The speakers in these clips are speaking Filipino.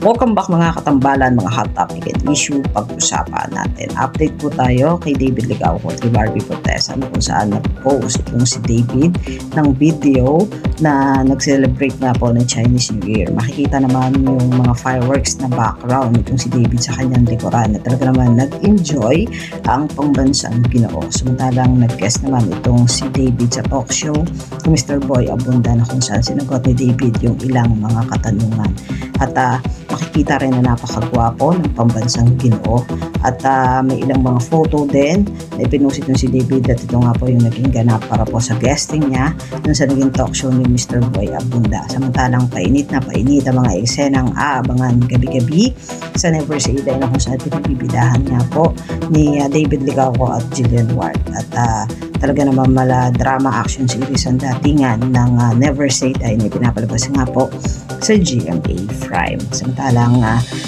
Welcome back mga katambalan, mga hot topic and issue pag-usapan natin. Update po tayo kay David Ligauco at kay Barbie Fortesa kung saan nag-post itong si David ng video na nag-celebrate nga po ng Chinese New Year. Makikita naman yung mga fireworks na background itong si David sa kanyang dekoran na talaga naman nag-enjoy ang pangbansang Ginoo. Samantalang nag-guest naman itong si David sa talk show ni Mr. Boy Abunda na kung saan sinagot ni David yung ilang mga katanungan. At makikita rin na napakagwapo ng pambansang Ginoo at may ilang mga photo din na ipinusit ng si David at ito nga po yung naging ganap para po sa guesting niya dun sa naging talk show ni Mr. Boy Abunda. Samantalang painit ang mga eksenang aabangan gabi-gabi sa Never Say Die na kung saan pinabibidahan nga po ni David Ligauco at Jillian Ward at talaga naman mala drama action series ang datingan ng Never Say Die na pinapalabas nga po sa GMA Prime. Samantalang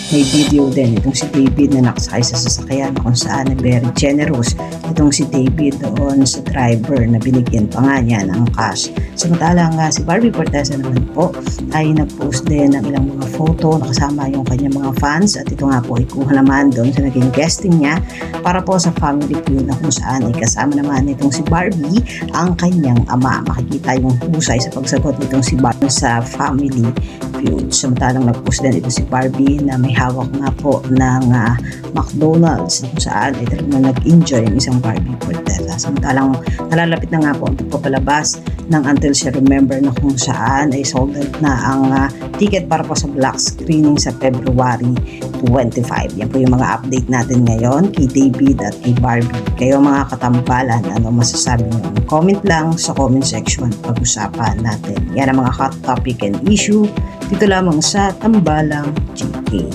may video din itong si David na nakasakay sa sasakyan kung saan very generous itong si David doon sa driver na binigyan pa nga niya ng cash. Samantalang si Barbie Fortesa naman po ay nag-post din ng ilang mga photo na kasama yung kanyang mga fans at ito nga po ay kuha naman doon sa naging guesting niya para po sa family feud na kung saan ay kasama naman itong si Barbie ang kanyang ama. Makikita yung husay sa pagsagot nitong si Barbie sa family feud. Samantalang nag-post din ito si Barbie na may hawak nga po ng McDonald's kung saan ay talagang nag-enjoy ang isang Barbie Fortesa. Samantalang nalalapit na nga po ang pagpapalabas ng Until She Remember na kung saan ay sold out na ang ticket para po sa black screening sa February 25. Yan po yung mga update natin ngayon kay David at kay Barbie. Kayo mga katambalan, ano masasabi nyo? Comment lang sa comment section pag-usapan natin. Yan ang mga hot topic and issue dito lamang sa Tambalang GK.